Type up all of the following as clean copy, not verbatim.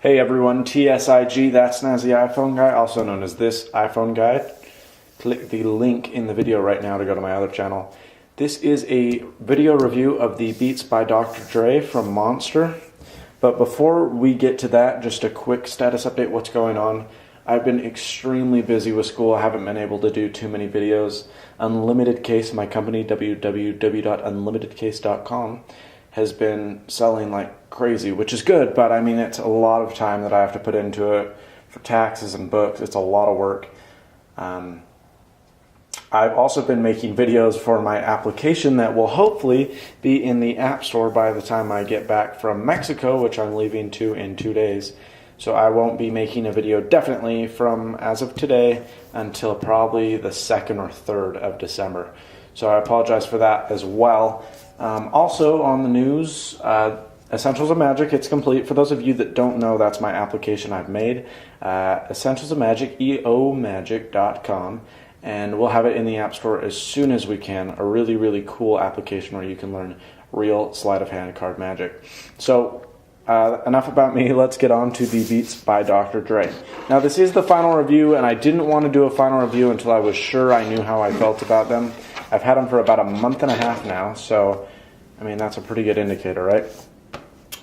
Hey everyone, TSIG, that's Snazzy iPhone Guy, also known as This iPhone Guide. Click the link in the video right now to go to my other channel. This is a video review of the Beats by Dr. Dre from Monster. But before we get to that, just a quick status update, what's going on. I've been extremely busy with school. I haven't been able to do too many videos. Unlimited Case, my company, www.unlimitedcase.com, has been selling like crazy, which is good, but I mean, it's a lot of time that I have to put into it for taxes and books. It's a lot of work. I've also been making videos for my application that will hopefully be in the App Store by the time I get back from Mexico, which I'm leaving to in 2 days. So I won't be making a video definitely from as of today until probably the 2nd or 3rd of December. So I apologize for that as well. Also on the news, Essentials of Magic, it's complete. For those of you that don't know, that's my application I've made. Essentials of Magic, eomagic.com. And we'll have it in the App Store as soon as we can. A really, really cool application where you can learn real sleight of hand card magic. So enough about me, let's get on to the Beats by Dr. Dre. Now this is the final review, and I didn't want to do a final review until I was sure I knew how I felt about them. I've had them for about a month and a half now, so I mean that's a pretty good indicator, right?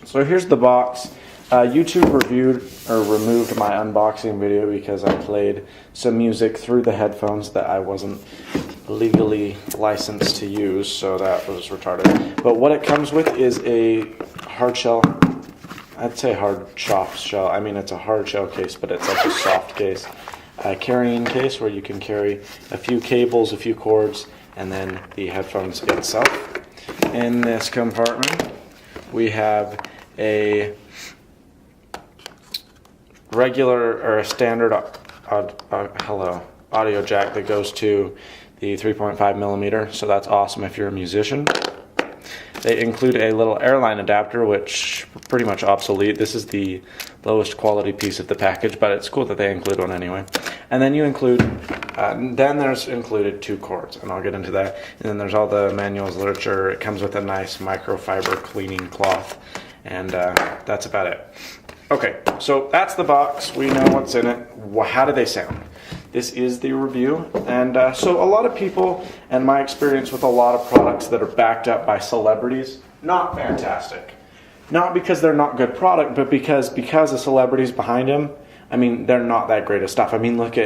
So here's the box. YouTube removed my unboxing video because I played some music through the headphones that I wasn't legally licensed to use, so that was retarded. But what it comes with is a hard shell. I'd say hard soft shell. I mean, it's a hard shell case, but it's like a soft case. A carrying case where you can carry a few cables, a few cords, and then the headphones itself. In this compartment, we have a regular or a standard audio jack that goes to the 3.5 millimeter, so that's awesome if you're a musician. They include a little airline adapter, which pretty much obsolete. This is the lowest quality piece of the package, but it's cool that they include one anyway. And then you include, there's included 2 cords, and I'll get into that. And then there's all the manuals, literature. It comes with a nice microfiber cleaning cloth, and that's about it. Okay, so that's the box. We know what's in it. How do they sound? This is the review, and so a lot of people, and my experience with a lot of products that are backed up by celebrities, not fantastic. Not because they're not good product, but because the celebrity's behind them, I mean, they're not that great of stuff. I mean, look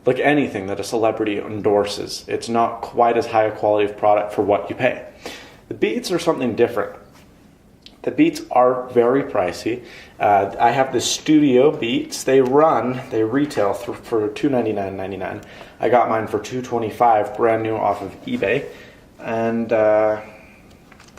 anything that a celebrity endorses. It's not quite as high a quality of product for what you pay. The Beats are something different. The Beats are very pricey. I have the Studio Beats. They retail for $299.99. I got mine for $225, brand new off of eBay. And,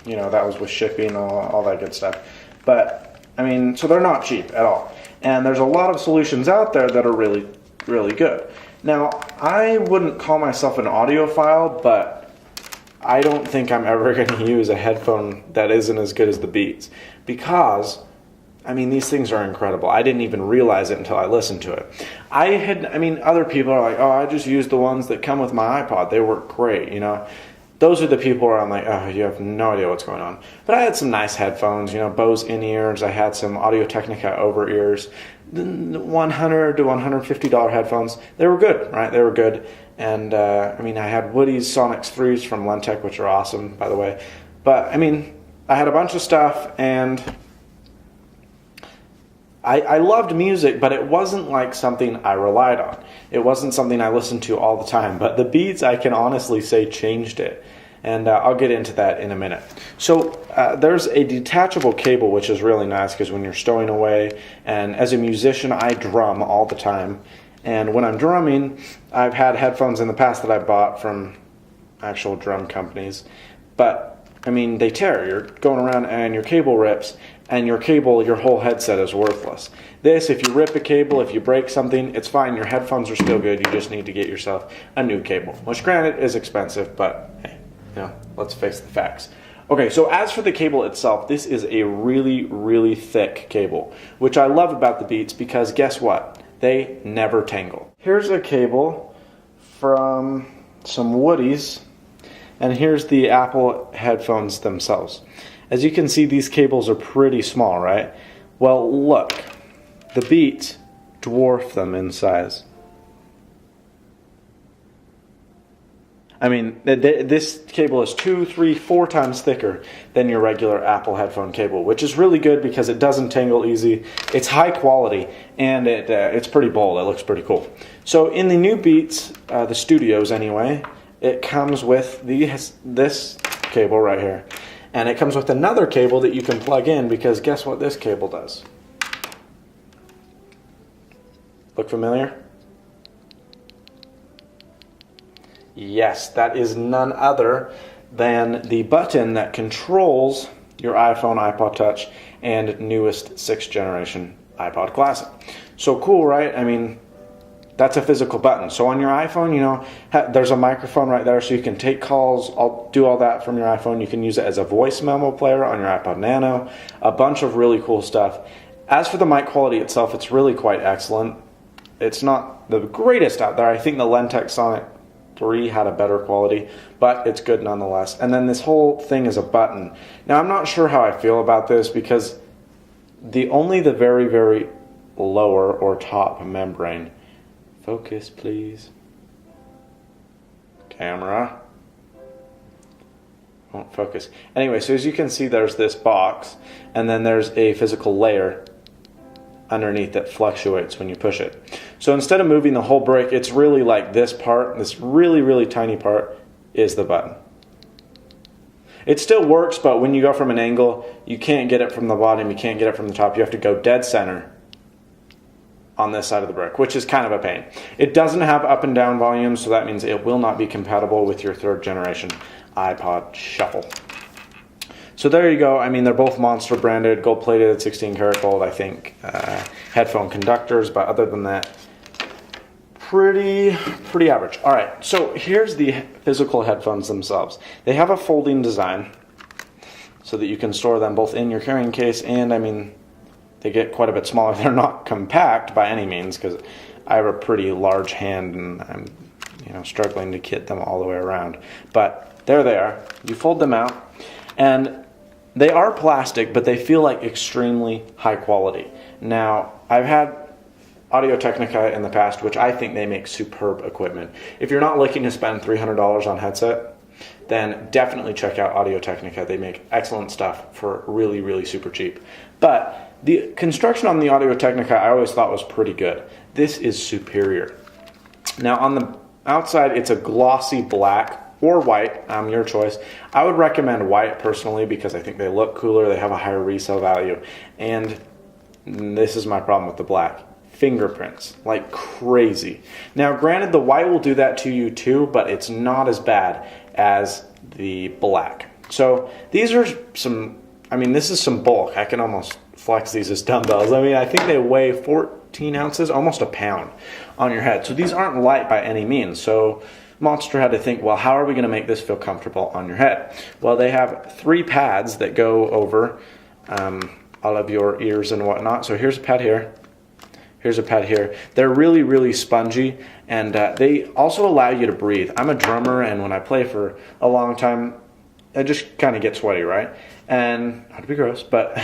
you know, that was with shipping, all that good stuff. But, I mean, so they're not cheap at all. And there's a lot of solutions out there that are really, really good. Now, I wouldn't call myself an audiophile, but I don't think I'm ever going to use a headphone that isn't as good as the Beats, because, I mean, these things are incredible. I didn't even realize it until I listened to it. Other people are like, oh, I just use the ones that come with my iPod. They work great, you know. Those are the people where I'm like, oh, you have no idea what's going on. But I had some nice headphones, you know, Bose in-ears. I had some Audio-Technica over-ears, $100 to $150 headphones. They were good, right? They were good. And, I had Woody's Sonics 3s from Lentech, which are awesome, by the way. But, I mean, I had a bunch of stuff, and I loved music, but it wasn't like something I relied on. It wasn't something I listened to all the time. But the Beats, I can honestly say, changed it. And I'll get into that in a minute. So there's a detachable cable, which is really nice, because when you're stowing away, and as a musician, I drum all the time. And when I'm drumming, I've had headphones in the past that I bought from actual drum companies. But, I mean, they tear. You're going around and your cable rips, and your whole headset is worthless. This, if you rip a cable, if you break something, it's fine. Your headphones are still good. You just need to get yourself a new cable, which granted is expensive, but hey, you know, let's face the facts. Okay, so as for the cable itself, this is a really, really thick cable, which I love about the Beats, because guess what? They never tangle. Here's a cable from some Woody's, and here's the Apple headphones themselves. As you can see, these cables are pretty small, right? Well, look. the Beats dwarf them in size. I mean, this cable is 2, 3, 4 times thicker than your regular Apple headphone cable, which is really good because it doesn't tangle easy. It's high quality, and it's pretty bold. It looks pretty cool. So in the new Beats, the Studios anyway, it comes with this cable right here. And it comes with another cable that you can plug in, because guess what this cable does? Look familiar? Yes, that is none other than the button that controls your iPhone, iPod Touch, and newest 6th generation iPod Classic. So cool, right? I mean, that's a physical button. So on your iPhone, you know, there's a microphone right there, so you can take calls, do all that from your iPhone. You can use it as a voice memo player on your iPod Nano, a bunch of really cool stuff. As for the mic quality itself, it's really quite excellent. It's not the greatest out there. I think the Lentec Sonic 3 had a better quality, but it's good nonetheless. And then this whole thing is a button. Now, I'm not sure how I feel about this, because only the very, very lower or top membrane. Focus, please. Camera. Won't focus. Anyway, so as you can see, there's this box, and then there's a physical layer underneath that fluctuates when you push it. So instead of moving the whole brick, it's really like this part, this really, really tiny part is the button. It still works, but when you go from an angle, you can't get it from the bottom, you can't get it from the top. You have to go dead center on this side of the brick, which is kind of a pain. It doesn't have up and down volume, so that means it will not be compatible with your 3rd generation iPod Shuffle. So there you go. I mean, they're both Monster branded, gold plated at 16 karat gold, I think. Headphone conductors, but other than that, pretty average. All right, so here's the physical headphones themselves. They have a folding design so that you can store them both in your carrying case, and I mean, they get quite a bit smaller. They're not compact by any means, because I have a pretty large hand and I'm, you know, struggling to get them all the way around. But there they are. You fold them out, and they are plastic, but they feel like extremely high quality. Now, I've had Audio-Technica in the past, which I think they make superb equipment. If you're not looking to spend $300 on headset, then definitely check out Audio-Technica. They make excellent stuff for really, really super cheap. But the construction on the Audio-Technica I always thought was pretty good. This is superior. Now, on the outside, it's a glossy black or white, your choice. I would recommend white personally, because I think they look cooler, they have a higher resale value, and this is my problem with the black. Fingerprints, like crazy. Now, granted, the white will do that to you too, but it's not as bad as the black. So these are some, I mean, this is some bulk. I can almost flex these as dumbbells. I mean, I think they weigh 14 ounces, almost a pound on your head. So these aren't light by any means. So Monster had to think, well, how are we going to make this feel comfortable on your head? Well, they have 3 pads that go over all of your ears and whatnot. So here's a pad here. Here's a pad here. They're really, really spongy, and they also allow you to breathe. I'm a drummer, and when I play for a long time, I just kind of get sweaty, right? And not to be gross, but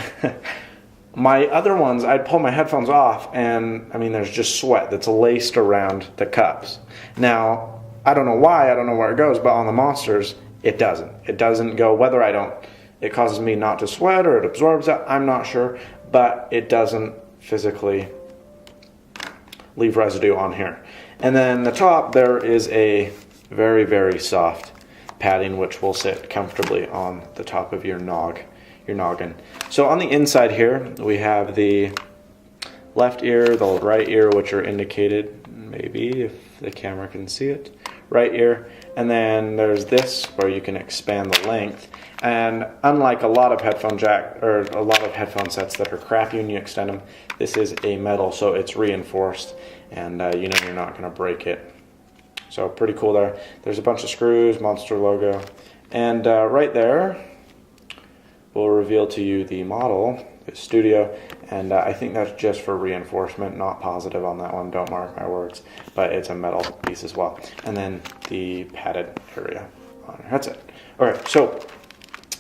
my other ones, I'd pull my headphones off, and I mean, there's just sweat that's laced around the cups. Now, I don't know why, I don't know where it goes, but on the Monsters, it doesn't. It doesn't go, whether it causes me not to sweat or it absorbs it, I'm not sure, but it doesn't physically leave residue on here. And then the top, there is a very, very soft padding which will sit comfortably on the top of your noggin. So on the inside here, we have the left ear, the right ear, which are indicated, maybe if the camera can see it, right ear, and then there's this where you can expand the length. And unlike a lot of headphone sets that are crappy when you extend them, this is a metal, so it's reinforced, and you know you're not going to break it. So pretty cool there. There's a bunch of screws, Monster logo, and right there will reveal to you the model, the Studio, and I think that's just for reinforcement, not positive on that one, don't mark my words, but it's a metal piece as well. And then the padded area on your headset. Alright, so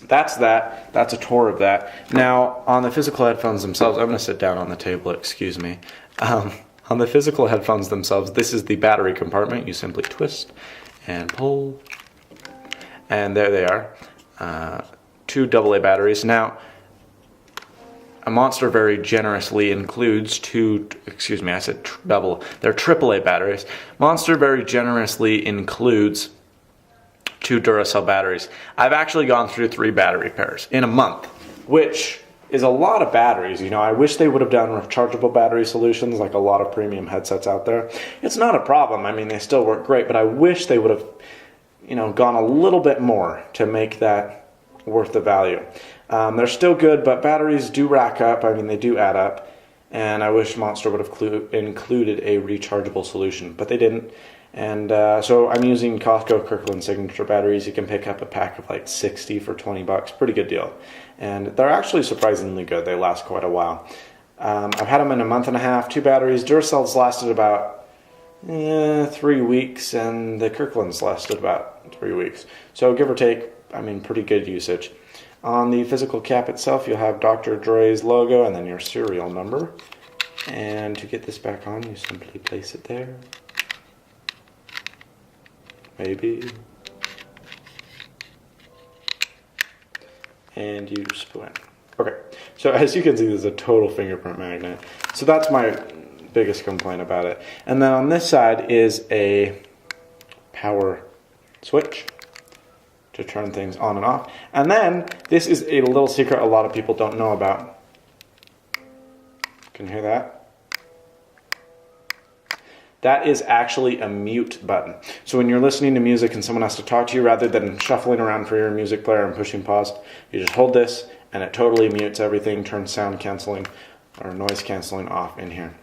that's that. That's a tour of that. Now, on the physical headphones themselves, I'm going to sit down on the table, excuse me. On the physical headphones themselves, this is the battery compartment. You simply twist and pull, and there they are. 2 AA batteries. Now, a Monster very generously includes double. They're AAA batteries. Monster very generously includes 2 Duracell batteries. I've actually gone through 3 battery pairs in a month, which is a lot of batteries. You know, I wish they would have done rechargeable battery solutions like a lot of premium headsets out there. It's not a problem. I mean, they still work great, but I wish they would have, you know, gone a little bit more to make that worth the value. They're still good, but batteries do rack up. I mean, they do add up. And I wish Monster would have included a rechargeable solution, but they didn't. And so I'm using Costco Kirkland Signature batteries. You can pick up a pack of like 60 for $20. Pretty good deal. And they're actually surprisingly good. They last quite a while. I've had them in a month and a half, 2 batteries. Duracell's lasted about 3 weeks, and the Kirkland's lasted about 3 weeks. So give or take, I mean, pretty good usage. On the physical cap itself, you'll have Dr. Dre's logo and then your serial number. And to get this back on, you simply place it there. Maybe. And you spoon. Okay, so as you can see, there's a total fingerprint magnet. So that's my biggest complaint about it. And then on this side is a power switch to turn things on and off. And then this is a little secret a lot of people don't know about. Can you hear that? That is actually a mute button. So when you're listening to music and someone has to talk to you, rather than shuffling around for your music player and pushing pause, you just hold this and it totally mutes everything, turns sound canceling or noise canceling off in here.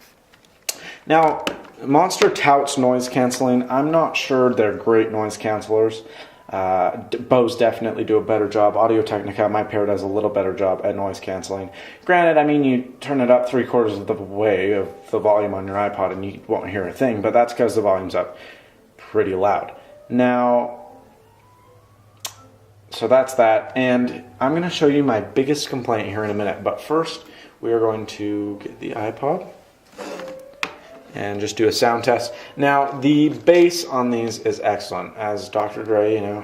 Now, Monster touts noise canceling. I'm not sure they're great noise cancelers. Bose definitely do a better job. Audio-Technica, my pair, does a little better job at noise canceling. Granted, I mean, you turn it up 3/4 of the way of the volume on your iPod and you won't hear a thing, but that's because the volume's up pretty loud. Now, so that's that, and I'm going to show you my biggest complaint here in a minute, but first we are going to get the iPod and just do a sound test. Now, the bass on these is excellent. As Dr. Dre, you know,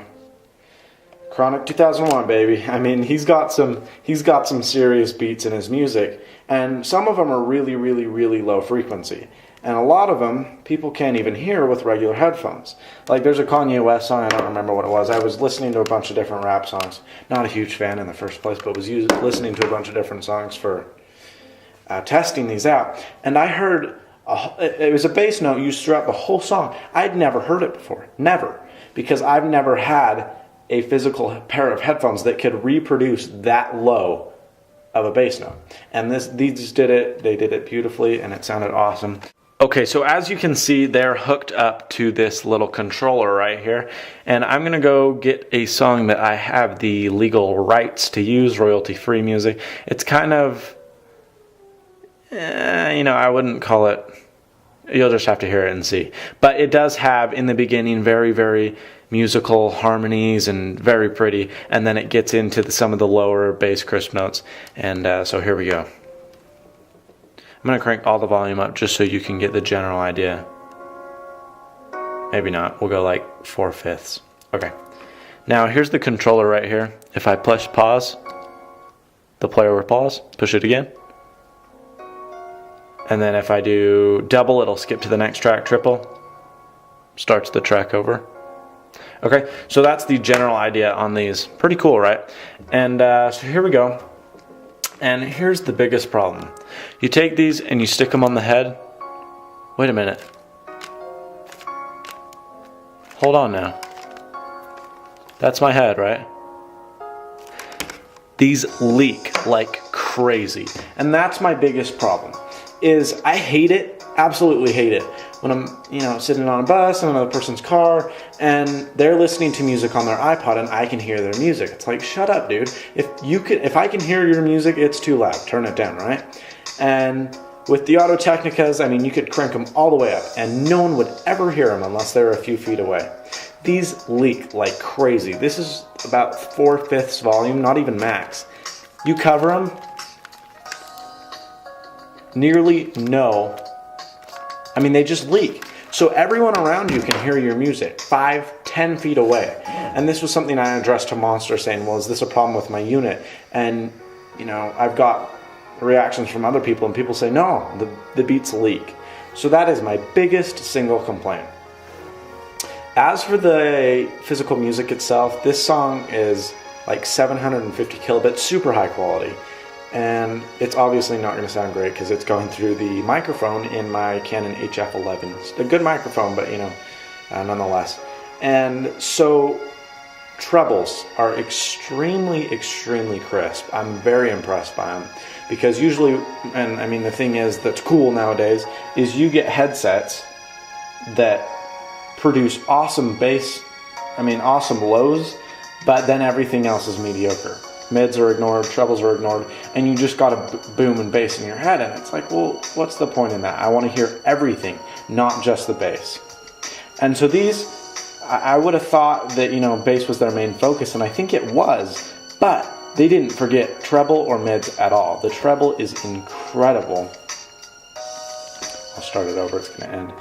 Chronic 2001, baby. I mean, he's got some serious beats in his music, and some of them are really, really, really low frequency. And a lot of them, people can't even hear with regular headphones. Like, there's a Kanye West song, I don't remember what it was. I was listening to a bunch of different rap songs. Not a huge fan in the first place, but was listening to a bunch of different songs for testing these out. And I heard it was a bass note used throughout the whole song. I'd never heard it before. Never. Because I've never had a physical pair of headphones that could reproduce that low of a bass note. And these did it. They did it beautifully, and it sounded awesome. Okay, so as you can see, they're hooked up to this little controller right here. And I'm going to go get a song that I have the legal rights to use, royalty-free music. It's kind of, you know, I wouldn't call it, you'll just have to hear it and see. But it does have, in the beginning, very, very musical harmonies and very pretty. And then it gets into some of the lower bass crisp notes. And so here we go. I'm going to crank all the volume up just so you can get the general idea. Maybe not. We'll go like 4/5. Okay. Now here's the controller right here. If I push pause, the player will pause. Push it again. And then if I do double, it'll skip to the next track. Triple starts the track over. Okay, so that's the general idea on these. Pretty cool, right? And so here we go. And here's the biggest problem. You take these and you stick them on the head. Wait a minute. Hold on now. That's my head, right? These leak like crazy. And that's my biggest problem. Is I hate it, absolutely hate it, when I'm, you know, sitting on a bus in another person's car and they're listening to music on their iPod and I can hear their music. It's like, shut up, dude. If I can hear your music, it's too loud. Turn it down, right? And with the Audio-Technicas, I mean, you could crank them all the way up and no one would ever hear them unless they were a few feet away. These leak like crazy. This is about 4/5 volume, not even max. You cover them, nearly no. I mean, they just leak. So everyone around you can hear your music 5-10 feet away. And this was something I addressed to Monster, saying, well, is this a problem with my unit? And, you know, I've got reactions from other people, and people say, no, the beats leak. So that is my biggest single complaint. As for the physical music itself, this song is like 750 kilobits, super high quality. And it's obviously not going to sound great because it's going through the microphone in my Canon HF11. It's a good microphone, but nonetheless. And so trebles are extremely, extremely crisp. I'm very impressed by them because usually, and I mean the thing is that's cool nowadays, is you get headsets that produce awesome bass, awesome lows, but then everything else is mediocre. Mids are ignored, trebles are ignored, and you just got a boom and bass in your head, and it's like, well, what's the point in that? I want to hear everything, not just the bass. And so these, I would have thought that, bass was their main focus, and I think it was, but they didn't forget treble or mids at all. The treble is incredible. I'll start it over, it's going to end.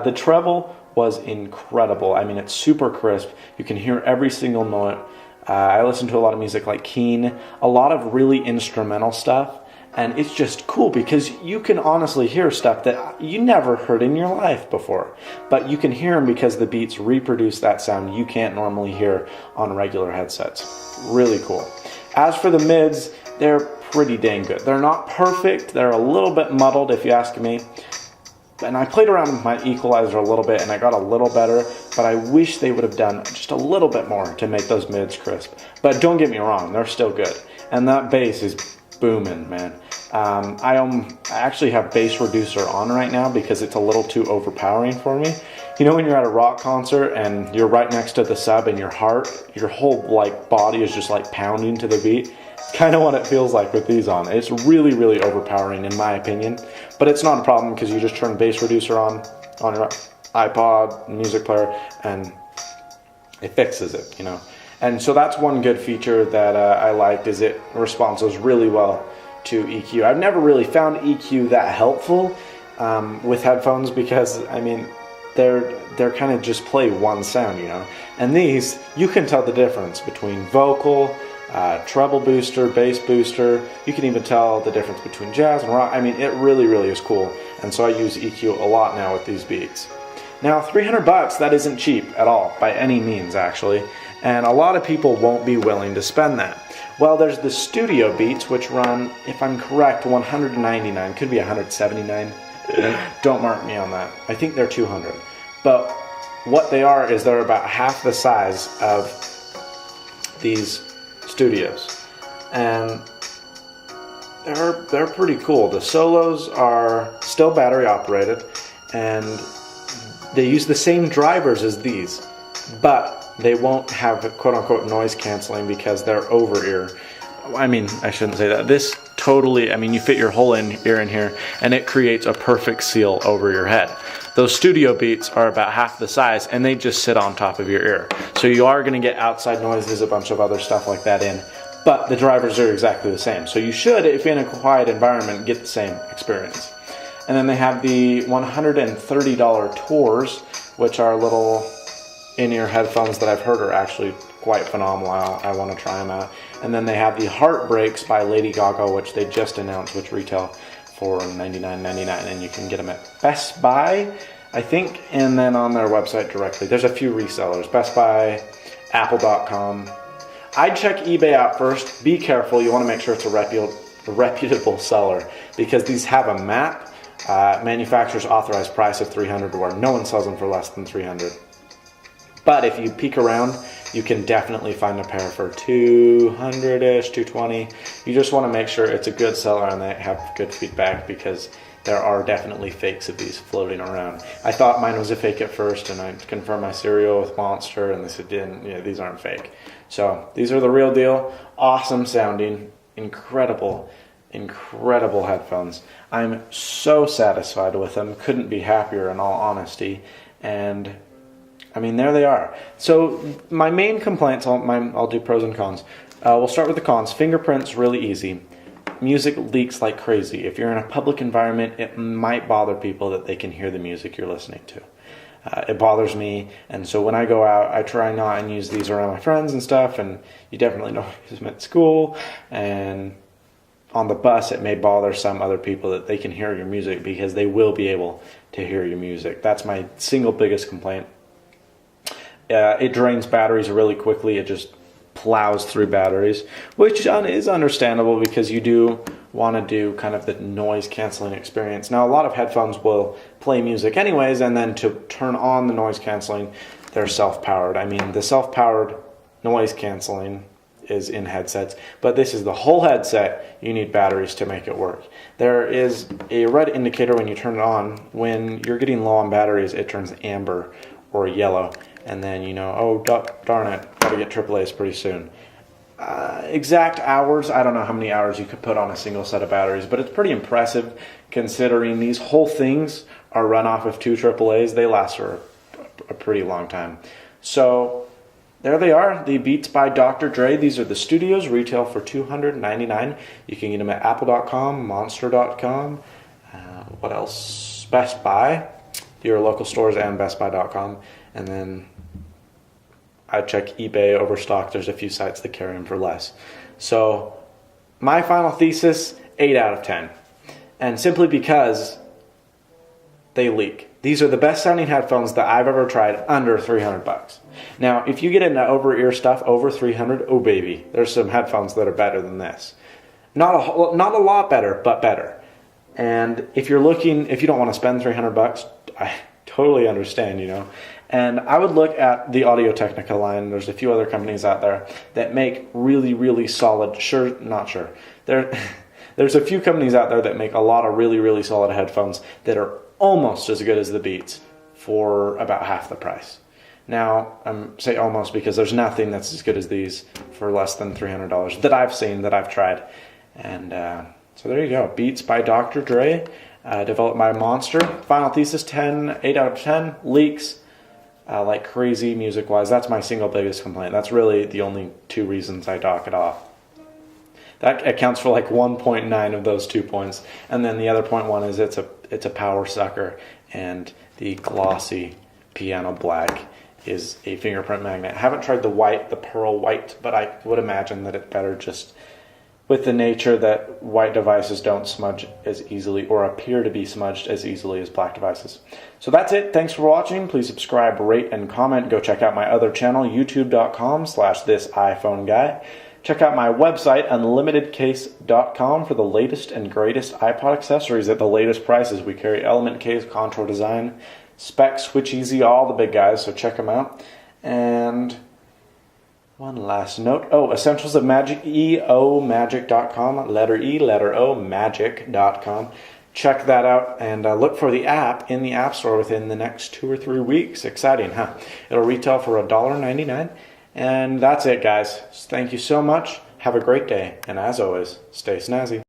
The treble was incredible. I mean, it's super crisp. You can hear every single note. I listen to a lot of music like Keen, a lot of really instrumental stuff, and it's just cool because you can honestly hear stuff that you never heard in your life before, but you can hear them because the beats reproduce that sound you can't normally hear on regular headsets. Really cool. As for the mids, they're pretty dang good. They're not perfect. They're a little bit muddled if you ask me. And I played around with my equalizer a little bit and I got a little better, but I wish they would have done just a little bit more to make those mids crisp. But don't get me wrong, they're still good. And that bass is booming, man. I actually have bass reducer on right now because it's a little too overpowering for me. You know when you're at a rock concert and you're right next to the sub and your whole body is just like pounding to the beat? Kind of what it feels like with these on. It's really, really overpowering in my opinion, but it's not a problem because you just turn bass reducer on your iPod, music player, and it fixes it, And so that's one good feature that I liked, is it responds really well to EQ. I've never really found EQ that helpful with headphones because, they're kind of just play one sound, And these, you can tell the difference between vocal, treble booster, bass booster. You can even tell the difference between jazz and rock. It really, really is cool. And so I use EQ a lot now with these beats. Now, $300, that isn't cheap at all, by any means, actually. And a lot of people won't be willing to spend that. Well, there's the studio beats, which run, if I'm correct, $199, could be $179. Don't mark me on that. I think they're $200. But what they are is they're about half the size of these studios, and they're pretty cool. The solos are still battery operated, and they use the same drivers as these, but they won't have quote-unquote noise canceling because they're over ear. I shouldn't say that. This totally, you fit your whole ear in here, and it creates a perfect seal over your head. Those studio beats are about half the size, and they just sit on top of your ear. So you are going to get outside noises, a bunch of other stuff like that in, but the drivers are exactly the same. So you should, if in a quiet environment, get the same experience. And then they have the $130 Tours, which are little in-ear headphones that I've heard are actually quite phenomenal. I want to try them out. And then they have the Heartbreaks by Lady Gaga, which they just announced, which retail for $99.99, and you can get them at Best Buy, I think, and then on their website directly. There's a few resellers, Best Buy, Apple.com. I'd check eBay out first. Be careful. You want to make sure it's a reputable seller, because these have a map, manufacturer's authorized price of $300, where no one sells them for less than $300. But if you peek around, you can definitely find a pair for $200-ish, $220. You just want to make sure it's a good seller and they have good feedback, because there are definitely fakes of these floating around. I thought mine was a fake at first, and I confirmed my serial with Monster, and they said, these aren't fake. So these are the real deal. Awesome sounding, incredible headphones. I'm so satisfied with them. Couldn't be happier, in all honesty. And I mean, there they are. So my main complaints, I'll do pros and cons. We'll start with the cons. Fingerprints, really easy. Music leaks like crazy. If you're in a public environment, it might bother people that they can hear the music you're listening to. It bothers me, and so when I go out, I try not and use these around my friends and stuff, and you definitely don't use them at school, and on the bus it may bother some other people that they can hear your music because they will be able to hear your music. That's my single biggest complaint. It drains batteries really quickly. It just plows through batteries, which is understandable because you do want to do kind of the noise canceling experience. Now, a lot of headphones will play music anyways, and then to turn on the noise canceling, they're self-powered. I mean, the self-powered noise canceling is in headsets, but this is the whole headset. You need batteries to make it work. There is a red indicator when you turn it on. When you're getting low on batteries, it turns amber or yellow, and then you know, oh darn it, gotta get AAA's pretty soon. Exact hours, I don't know how many hours you could put on a single set of batteries, but it's pretty impressive considering these whole things are run off of 2 AAA's. They last for a pretty long time. So there they are, the Beats by Dr. Dre. These are the Studios, retail for $299. You can get them at apple.com, monster.com, what else? Best Buy, your local stores, and bestbuy.com. And then I check eBay, Overstock. There's a few sites that carry them for less. So my final thesis, 8 out of 10. And simply because they leak. These are the best sounding headphones that I've ever tried under $300. Now, if you get into over-ear stuff over $300, oh baby, there's some headphones that are better than this. Not a lot better, but better. And if you don't want to spend $300, I totally understand, you know. And I would look at the Audio-Technica line. There's a few other companies out there that make really, really solid, there's a few companies out there that make a lot of really, really solid headphones that are almost as good as the Beats for about half the price. Now, say almost because there's nothing that's as good as these for less than $300 that I've seen, that I've tried. And so there you go. Beats by Dr. Dre, developed by Monster. Final thesis, 8 out of 10. Leaks like crazy music-wise. That's my single biggest complaint. That's really the only 2 reasons I dock it off. That accounts for like 1.9 of those 2 points. And then the other 0.1 is it's a power sucker, and the glossy piano black is a fingerprint magnet. I haven't tried the white, the pearl white, but I would imagine that it's better just with the nature that white devices don't smudge as easily or appear to be smudged as easily as black devices. So that's it. Thanks for watching. Please subscribe, rate, and comment. Go check out my other channel, youtube.com/thisiPhoneGuy. Check out my website, unlimitedcase.com, for the latest and greatest iPod accessories at the latest prices. We carry Element Case, Contour Design, Spec, Switch Easy, all the big guys, so check them out. And one last note. Essentials of Magic, eomagic.com, letter E, letter O, magic.com. Check that out, and look for the app in the App Store within the next 2 or 3 weeks. Exciting, huh? It'll retail for $1.99. And that's it, guys. Thank you so much. Have a great day. And as always, stay snazzy.